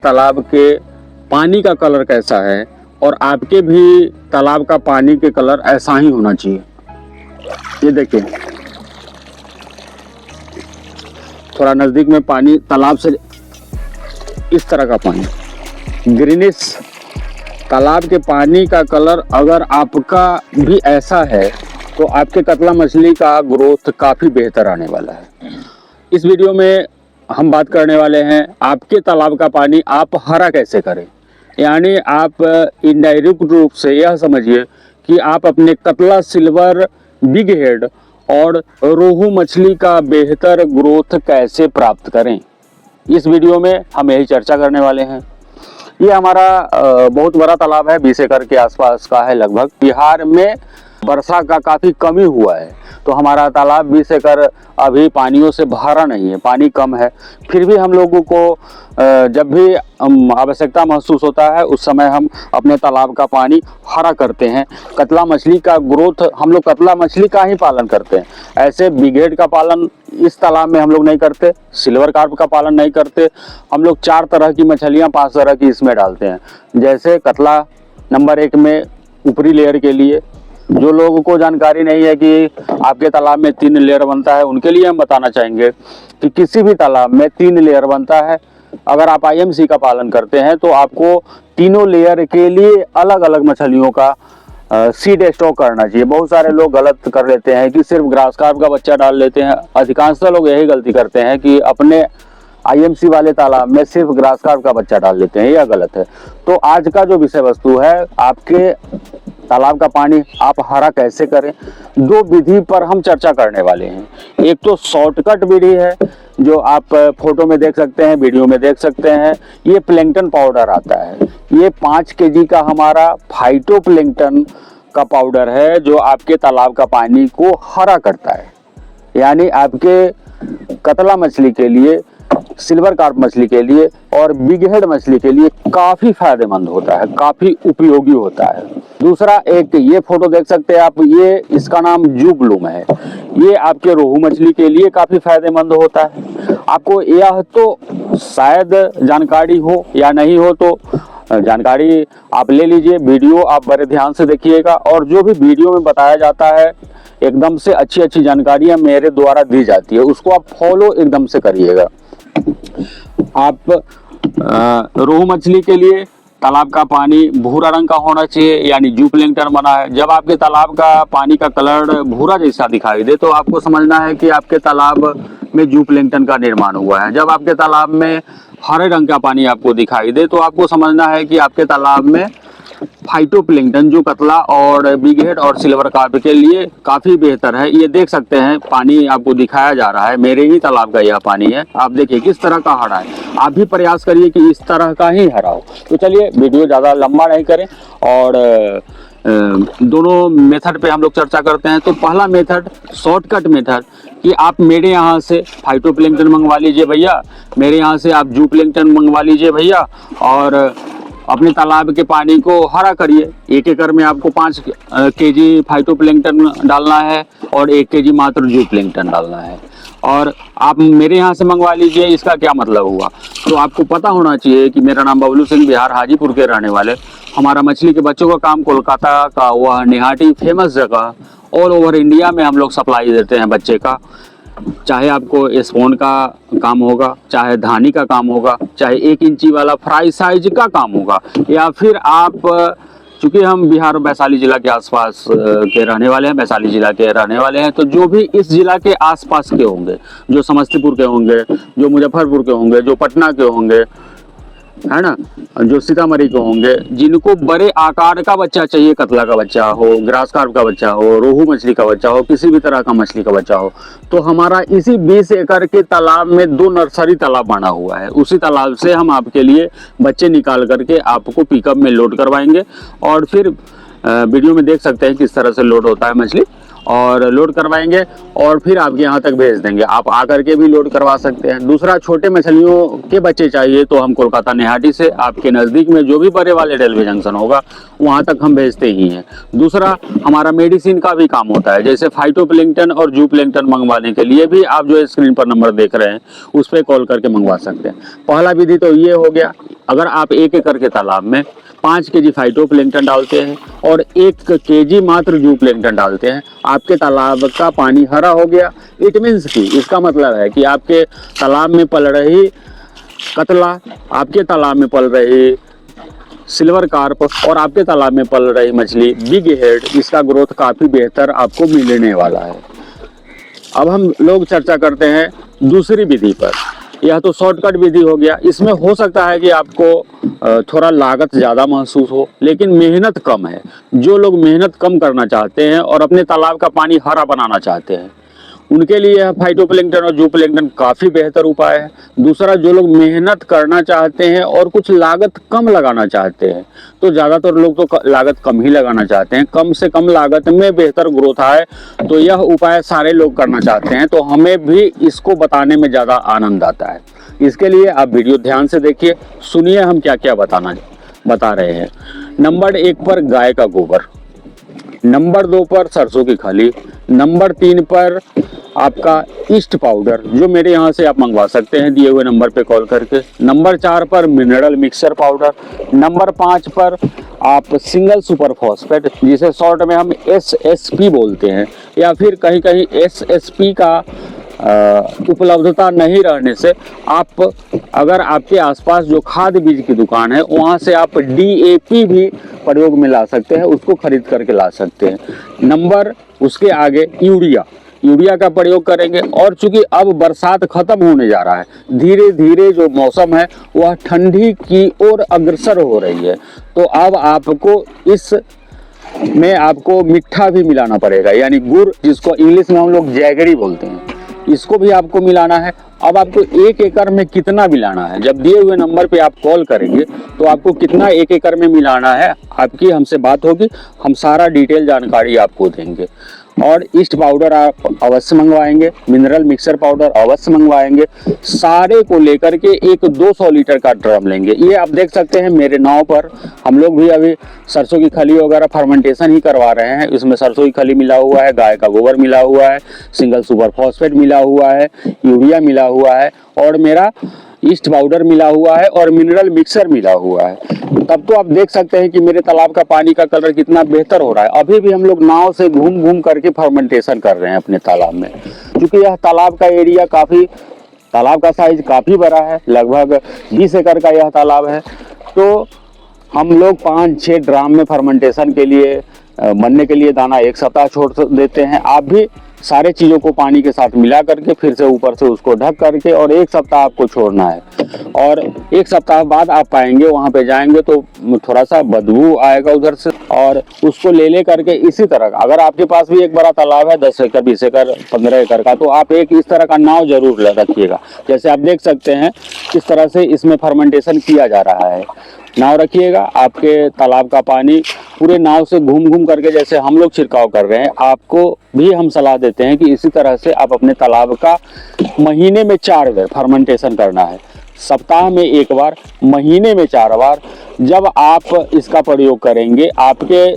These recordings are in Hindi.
तालाब के पानी का कलर कैसा है और आपके भी तालाब का पानी के कलर ऐसा ही होना चाहिए। ये देखिए, थोड़ा नजदीक में पानी तालाब से इस तरह का पानी ग्रीनिश तालाब के पानी का कलर अगर आपका भी ऐसा है तो आपके कतला मछली का ग्रोथ काफ़ी बेहतर आने वाला है। इस वीडियो में हम बात करने वाले हैं आपके तालाब का पानी आप हरा कैसे करें। यानी आप इनडायरेक्ट रूप से यह समझिए कि आप अपने कतला, सिल्वर, बिग हेड और रोहू मछली का बेहतर ग्रोथ कैसे प्राप्त करें। इस वीडियो में हम यही चर्चा करने वाले हैं। ये हमारा बहुत बड़ा तालाब है, 20 एकड़ के आसपास का है लगभग। बिहार में वर्षा का काफ़ी कमी हुआ है तो हमारा तालाब 20 एकड़ अभी पानियों से भरा नहीं है, पानी कम है। फिर भी हम लोगों को जब भी आवश्यकता महसूस होता है उस समय हम अपने तालाब का पानी हरा करते हैं। कतला मछली का ग्रोथ, हम लोग कतला मछली का ही पालन करते हैं। ऐसे बिगेड का पालन इस तालाब में हम लोग नहीं करते, सिल्वर कार्प का पालन नहीं करते। हम लोग 4 तरह की मछलियाँ, 5 तरह की इसमें डालते हैं। जैसे कतला नंबर 1 में ऊपरी लेयर के लिए, जो लोगों को जानकारी नहीं है कि आपके तालाब में 3 लेयर बनता है, उनके लिए हम बताना चाहेंगे कि किसी भी तालाब में 3 लेयर बनता है। अगर आप IMC का पालन करते हैं तो आपको तीनों लेयर के लिए अलग अलग मछलियों का सीड स्टॉक करना चाहिए। बहुत सारे लोग गलत कर लेते हैं कि सिर्फ ग्रास कार्प का बच्चा डाल लेते हैं। अधिकांशतः लोग यही गलती करते हैं कि अपने IMC वाले तालाब में सिर्फ ग्रास कार्प का बच्चा डाल लेते हैं, यह गलत है। तो आज का जो विषय वस्तु है, आपके तालाब का पानी आप हरा कैसे करें, 2 विधि पर हम चर्चा करने वाले हैं। एक तो शॉर्टकट विधि है जो आप फोटो में देख सकते हैं, वीडियो में देख सकते हैं। ये प्लैंकटन पाउडर आता है। ये 5 kg का हमारा फाइटोप्लैंकटन का पाउडर है जो आपके तालाब का पानी को हरा करता है। यानी आपके कतला मछली के लिए, सिल्वर कार्प मछली के लिए और बिग हेड मछली के लिए काफी फायदेमंद होता है, काफी उपयोगी होता है। दूसरा, एक ये फोटो देख सकते हैं आप, ये इसका नाम जू ब्लूम है। ये आपके रोहू मछली के लिए काफी फायदेमंद होता है। आपको यह तो शायद जानकारी हो या नहीं हो, तो जानकारी आप ले लीजिए। वीडियो आप बड़े ध्यान से देखिएगा और जो भी वीडियो में बताया जाता है एकदम से अच्छी जानकारियां मेरे द्वारा दी जाती है, उसको आप फॉलो एकदम से करिएगा। आप रोहू मछली के लिए तालाब का पानी भूरा रंग का होना चाहिए, यानी जू प्लैंकटन बना है। जब आपके तालाब का पानी का कलर भूरा जैसा दिखाई दे तो आपको समझना है कि आपके तालाब में जू प्लैंकटन का निर्माण हुआ है। जब आपके तालाब में हरे रंग का पानी आपको दिखाई दे तो आपको समझना है कि आपके तालाब में फाइटोप्लैंकटन, जो कतला और बिग हेड और सिल्वर कार्प के लिए काफी बेहतर है। ये देख सकते हैं, पानी आपको दिखाया जा रहा है, मेरे ही तालाब का यह पानी है। आप देखिए किस तरह का हरा है। आप भी प्रयास करिए कि इस तरह का ही हरा हो। तो चलिए वीडियो ज्यादा लंबा नहीं करें और दोनों मेथड पे हम लोग चर्चा करते हैं। तो पहला मेथड, शॉर्टकट मेथड, कि आप मेरे यहाँ से फाइटोप्लैंकटन मंगवा लीजिए भैया, मेरे यहाँ से आप जू प्लैंकटन मंगवा लीजिए भैया और अपने तालाब के पानी को हरा करिए। 1 एकड़ में आपको 5 kg फाइटोप्लैंकटन डालना है और 1 kg मात्र जू प्लैंकटन डालना है और आप मेरे यहाँ से मंगवा लीजिए। इसका क्या मतलब हुआ, तो आपको पता होना चाहिए कि मेरा नाम बबलू सिंह, बिहार हाजीपुर के रहने वाले। हमारा मछली के बच्चों का काम कोलकाता का वह निहाटी फेमस जगह, ऑल ओवर इंडिया में हम लोग सप्लाई देते हैं बच्चे का। चाहे आपको स्पोन का काम होगा, चाहे धानी का काम होगा, चाहे 1 इंची वाला फ्राई साइज का काम होगा, या फिर आप, चूंकि हम बिहार वैशाली जिला के आसपास के रहने वाले हैं, वैशाली जिला के रहने वाले हैं, तो जो भी इस जिला के आसपास के होंगे, जो समस्तीपुर के होंगे, जो मुजफ्फरपुर के होंगे, जो पटना के होंगे, है ना, जो सीतामढ़ी के होंगे, जिनको बड़े आकार का बच्चा चाहिए, कतला का बच्चा हो, ग्रास कार्प का बच्चा हो, रोहू मछली का बच्चा हो, किसी भी तरह का मछली का बच्चा हो, तो हमारा इसी 20 एकड़ के तालाब में 2 नर्सरी तालाब बना हुआ है। उसी तालाब से हम आपके लिए बच्चे निकाल करके आपको पिकअप में लोड करवाएंगे और फिर वीडियो में देख सकते हैं किस तरह से लोड होता है मछली। और लोड करवाएंगे और फिर आपके यहाँ तक भेज देंगे। आप आकर के भी लोड करवा सकते हैं। दूसरा, छोटे मछलियों के बच्चे चाहिए तो हम कोलकाता नेहाटी से आपके नज़दीक में जो भी बड़े वाले रेलवे जंक्शन होगा वहाँ तक हम भेजते ही हैं। दूसरा, हमारा मेडिसिन का भी काम होता है, जैसे फाइटोप्लैंक्टन और जूप्लैंक्टन मंगवाने के लिए भी आप जो स्क्रीन पर नंबर देख रहे हैं उस पर कॉल करके मंगवा सकते हैं। पहला विधि तो ये हो गया, अगर आप 1 एकड़ के तालाब में 5 केजी फाइटोप्लैंक्टन डालते हैं और 1 केजी मात्र जूप्लैंक्टन डालते हैं, आपके तालाब का पानी हरा हो गया। इट मीन्स कि इसका मतलब है कि आपके तालाब में पल रही कतला, आपके तालाब में पल रही सिल्वर कार्प और आपके तालाब में पल रही मछली बिग हेड, इसका ग्रोथ काफ़ी बेहतर आपको मिलने वाला है। अब हम लोग चर्चा करते हैं दूसरी विधि पर। यह तो शॉर्टकट विधि हो गया। इसमें हो सकता है कि आपको थोड़ा लागत ज़्यादा महसूस हो, लेकिन मेहनत कम है। जो लोग मेहनत कम करना चाहते हैं और अपने तालाब का पानी हरा बनाना चाहते हैं, उनके लिए यह फाइटोप्लैंक्टन और जूप्लैंक्टन काफ़ी बेहतर उपाय है। दूसरा, जो लोग मेहनत करना चाहते हैं और कुछ लागत कम लगाना चाहते हैं, तो ज़्यादातर लोग तो लागत कम ही लगाना चाहते हैं, कम से कम लागत में बेहतर ग्रोथ आए, तो यह उपाय सारे लोग करना चाहते हैं। तो हमें भी इसको बताने में ज़्यादा आनंद आता है। इसके लिए आप वीडियो ध्यान से देखिए, सुनिए हम क्या क्या बता रहे हैं। नंबर 1 पर गाय का गोबर, नंबर 2 पर सरसों की खली, नंबर 3 पर आपका ईस्ट पाउडर जो मेरे यहाँ से आप मंगवा सकते हैं दिए हुए नंबर पे कॉल करके, नंबर 4 पर मिनरल मिक्सर पाउडर, नंबर 5 पर आप सिंगल सुपर फॉस्फेट जिसे शॉर्ट में हम SSP बोलते हैं, या फिर कहीं कहीं SSP का उपलब्धता नहीं रहने से आप, अगर आपके आसपास जो खाद बीज की दुकान है वहाँ से आप DAP भी प्रयोग में ला सकते हैं, उसको खरीद करके ला सकते हैं। नंबर उसके आगे यूरिया का प्रयोग करेंगे। और चूंकि अब बरसात खत्म होने जा रहा है, धीरे धीरे जो मौसम है वह ठंडी की ओर अग्रसर हो रही है, तो अब आपको इस में आपको मिठा भी मिलाना पड़ेगा, यानी गुड़, जिसको इंग्लिश में हम लोग जैगरी बोलते हैं, इसको भी आपको मिलाना है। अब आपको 1 एकड़ में कितना मिलाना है, जब दिए हुए नंबर पे आप कॉल करेंगे तो आपको कितना 1 एकड़ में मिलाना है आपकी हमसे बात होगी, हम सारा डिटेल जानकारी आपको देंगे। और ईस्ट पाउडर आप अवश्य मंगवाएंगे, मिनरल मिक्सर पाउडर अवश्य मंगवाएंगे। सारे को लेकर के एक 200 लीटर का ड्रम लेंगे। ये आप देख सकते हैं मेरे नाव पर, हम लोग भी अभी सरसों की खली वगैरह फर्मेंटेशन ही करवा रहे हैं। इसमें सरसों की खली मिला हुआ है, गाय का गोबर मिला हुआ है, सिंगल सुपर फॉस्फेट मिला हुआ है, यूरिया मिला हुआ है और मेरा ईस्ट पाउडर मिला हुआ है और मिनरल मिक्सर मिला हुआ है। तब तो आप देख सकते हैं कि मेरे तालाब का पानी का कलर कितना बेहतर हो रहा है। अभी भी हम लोग नाव से घूम घूम करके फर्मेंटेशन कर रहे हैं अपने तालाब में, क्योंकि यह तालाब का एरिया तालाब का साइज काफ़ी बड़ा है, लगभग 20 एकड़ का यह तालाब है। तो हम लोग 5-6 ड्राम में फर्मेंटेशन के लिए बनने के लिए दाना 1 सप्ताह छोड़ देते हैं। आप भी सारे चीज़ों को पानी के साथ मिला करके फिर से ऊपर से उसको ढक करके और 1 सप्ताह आपको छोड़ना है। और 1 सप्ताह बाद आप पाएंगे, वहाँ पे जाएंगे तो थोड़ा सा बदबू आएगा उधर से, और उसको ले करके इसी तरह, अगर आपके पास भी एक बड़ा तालाब है 10 एकड़ 20 एकड़ 15 एकड़ का, तो आप एक इस तरह का नाव जरूर रखिएगा। जैसे आप देख सकते हैं किस तरह से इसमें फर्मेंटेशन किया जा रहा है। नाव रखिएगा, आपके तालाब का पानी पूरे नाव से घूम घूम करके जैसे हम लोग छिड़काव कर रहे हैं, आपको भी हम सलाह देते हैं कि इसी तरह से आप अपने तालाब का महीने में 4 बार फर्मेंटेशन करना है। सप्ताह में 1 बार, महीने में 4 बार। जब आप इसका प्रयोग करेंगे, आपके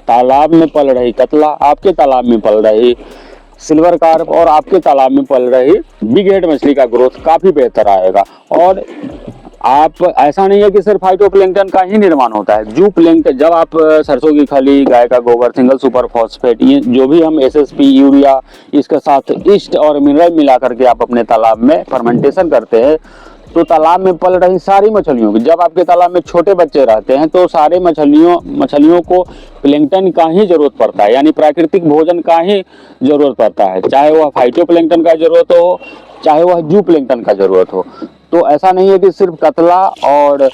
तालाब में पल रही कतला, आपके तालाब में पल रही सिल्वर कार्प और आपके तालाब में पल रही बिग हेड मछली का ग्रोथ काफ़ी बेहतर आएगा। और आप, ऐसा नहीं है कि सिर्फ फाइटोप्लैंक्टन का ही निर्माण होता है, जूप्लैंक्टन, जब आप सरसों की खली, गाय का गोबर, सिंगल सुपर फॉस्फेट, ये जो भी हम SSP, यूरिया, इसके साथ ईस्ट और मिनरल मिला करके आप अपने तालाब में फर्मेंटेशन करते हैं, तो तालाब में पल रही सारी मछलियों की, जब आपके तालाब में छोटे बच्चे रहते हैं तो सारे मछलियों को प्लैंक्टन का ही जरूरत पड़ता है, यानी प्राकृतिक भोजन का ही जरूरत पड़ता है, चाहे वह फाइटोप्लैंक्टन का जरूरत हो, चाहे वह जूप्लैंक्टन का जरूरत हो। तो ऐसा नहीं है कि सिर्फ कतला और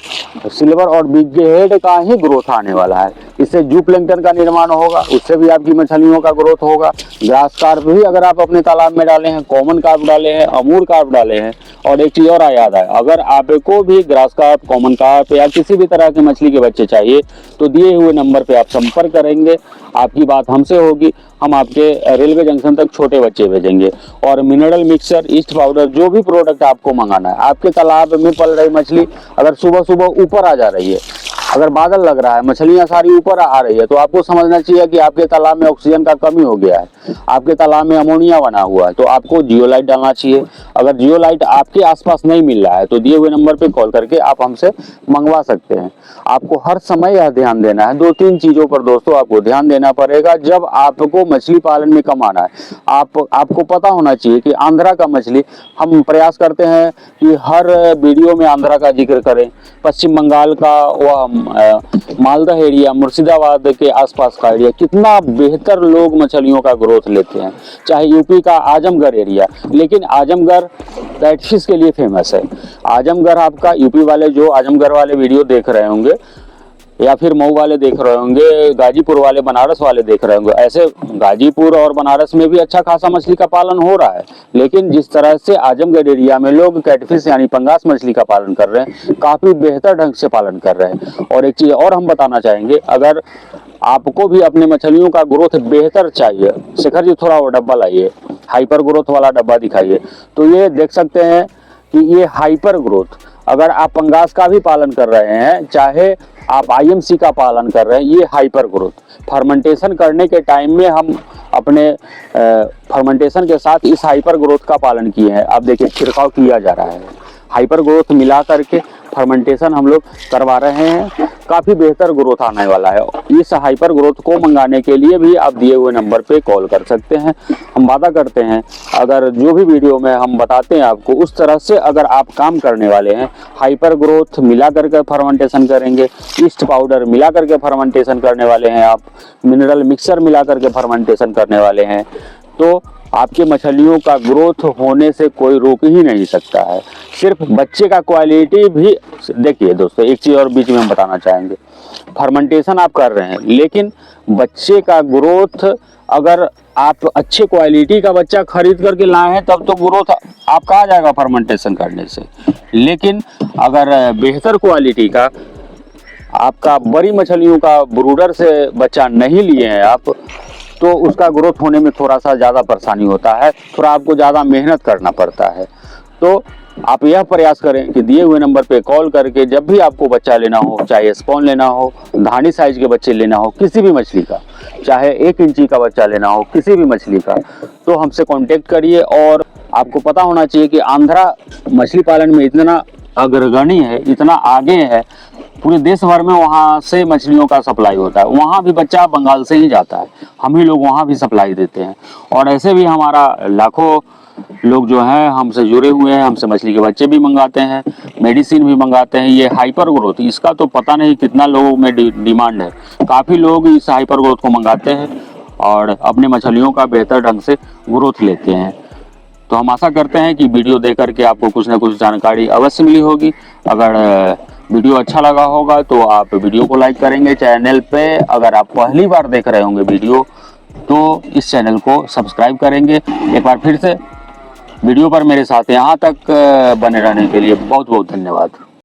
सिल्वर और बिग हेड का ही ग्रोथ आने वाला है, इससे जू प्लैंकटन का निर्माण होगा, उससे भी आपकी मछलियों का ग्रोथ होगा। ग्रास कार्प भी अगर आप अपने तालाब में डाले हैं, कॉमन कार्प डाले हैं, अमूर कार्प डाले हैं, और एक चीज और याद है, अगर आपको भी ग्रास कार्प, कॉमन कार्प या किसी भी तरह की मछली के बच्चे चाहिए तो दिए हुए नंबर पे आप संपर्क करेंगे, आपकी बात हमसे होगी, हम आपके रेलवे जंक्शन तक छोटे बच्चे भेजेंगे। और मिनरल मिक्सचर, ईस्ट पाउडर, जो भी प्रोडक्ट आपको मंगाना है, आपके तालाब में पल रही मछली अगर सुबह सुबह ऊपर आ जा रही है, अगर बादल लग रहा है, मछलियां सारी ऊपर आ रही है, तो आपको समझना चाहिए कि आपके तालाब में ऑक्सीजन का कमी हो गया है, आपके तालाब में अमोनिया बना हुआ है, तो आपको जियोलाइट डालना चाहिए। अगर जियोलाइट आपके आसपास नहीं मिल रहा है तो दिए हुए नंबर पे कॉल करके आप हमसे मंगवा सकते हैं। आपको हर समय यह ध्यान देना है, 2-3 चीजों पर दोस्तों आपको ध्यान देना पड़ेगा जब आपको मछली पालन में कमाना है। आपको पता होना चाहिए कि आंध्रा का मछली, हम प्रयास करते हैं कि हर वीडियो में आंध्रा का जिक्र करें, पश्चिम बंगाल का वह मालदा एरिया, मुर्शिदाबाद के आसपास का एरिया, कितना बेहतर लोग मछलियों का ग्रोथ लेते हैं। चाहे यूपी का आजमगढ़ एरिया, लेकिन आजमगढ़ कैटफिश के लिए फेमस है। आजमगढ़ आपका, यूपी वाले जो आजमगढ़ वाले वीडियो देख रहे होंगे या फिर मऊ वाले देख रहे होंगे, गाजीपुर वाले, बनारस वाले देख रहे होंगे, ऐसे गाजीपुर और बनारस में भी अच्छा खासा मछली का पालन हो रहा है। लेकिन जिस तरह से आजमगढ़ एरिया में लोग कैटफिश यानी पंगास मछली का पालन कर रहे हैं, काफी बेहतर ढंग से पालन कर रहे हैं। और एक चीज और हम बताना चाहेंगे, अगर आपको भी अपने मछलियों का ग्रोथ बेहतर चाहिए, शेखर जी थोड़ा वो डब्बा लाइए, हाइपर ग्रोथ वाला डब्बा दिखाइए, तो ये देख सकते हैं कि ये हाइपर ग्रोथ, अगर आप पंगास का भी पालन कर रहे हैं, चाहे आप आईएमसी का पालन कर रहे हैं, ये हाइपर ग्रोथ फर्मेंटेशन करने के टाइम में हम अपने फर्मेंटेशन के साथ इस हाइपर ग्रोथ का पालन किए हैं। आप देखिए छिड़काव किया जा रहा है, हाइपर ग्रोथ मिला करके फर्मेंटेशन हम लोग करवा रहे हैं, काफ़ी बेहतर ग्रोथ आने वाला है। इस हाइपर ग्रोथ को मंगाने के लिए भी आप दिए हुए नंबर पे कॉल कर सकते हैं। हम वादा करते हैं, अगर जो भी वीडियो में हम बताते हैं आपको, उस तरह से अगर आप काम करने वाले हैं, हाइपर ग्रोथ मिला करके फर्मेंटेशन करेंगे, ईस्ट पाउडर मिला करके फर्मेंटेशन करने वाले हैं आप, मिनरल मिक्सर मिला करके फर्मेंटेशन करने वाले हैं, तो आपके मछलियों का ग्रोथ होने से कोई रोक ही नहीं सकता है। सिर्फ बच्चे का क्वालिटी भी देखिए दोस्तों, एक चीज़ और बीच में हम बताना चाहेंगे, फर्मेंटेशन आप कर रहे हैं, लेकिन बच्चे का ग्रोथ, अगर आप अच्छे क्वालिटी का बच्चा खरीद करके लाए हैं तब तो ग्रोथ आपका आ जाएगा फर्मेंटेशन करने से। लेकिन अगर बेहतर क्वालिटी का, आपका बड़ी मछलियों का ब्रूडर से बच्चा नहीं लिए हैं आप, तो उसका ग्रोथ होने में थोड़ा सा ज़्यादा परेशानी होता है, थोड़ा आपको ज़्यादा मेहनत करना पड़ता है। तो आप यह प्रयास करें कि दिए हुए नंबर पे कॉल करके जब भी आपको बच्चा लेना हो, चाहे स्पॉन लेना हो, धानी साइज के बच्चे लेना हो, किसी भी मछली का, चाहे 1 इंची का बच्चा लेना हो, किसी भी मछली का, तो हमसे कांटेक्ट करिए। और आपको पता होना चाहिए कि आंध्रा मछली पालन में इतना अग्रगणी है, इतना आगे है, पूरे देश भर में वहाँ से मछलियों का सप्लाई होता है। वहाँ भी बच्चा बंगाल से ही जाता है, हम ही लोग वहाँ भी सप्लाई देते हैं। और ऐसे भी हमारा लाखों लोग जो हैं हमसे जुड़े हुए हैं, हमसे मछली के बच्चे भी मंगाते हैं, मेडिसिन भी मंगाते हैं। ये हाइपर ग्रोथ, इसका तो पता नहीं कितना लोगों में डिमांड है, काफ़ी लोग इस हाइपर ग्रोथ को मंगाते हैं और अपने मछलियों का बेहतर ढंग से ग्रोथ लेते हैं। तो हम आशा करते हैं कि वीडियो देख करके आपको कुछ ना कुछ जानकारी अवश्य मिली होगी। अगर वीडियो अच्छा लगा होगा तो आप वीडियो को लाइक करेंगे। चैनल पे अगर आप पहली बार देख रहे होंगे वीडियो, तो इस चैनल को सब्सक्राइब करेंगे। एक बार फिर से वीडियो पर मेरे साथ यहाँ तक बने रहने के लिए बहुत बहुत धन्यवाद।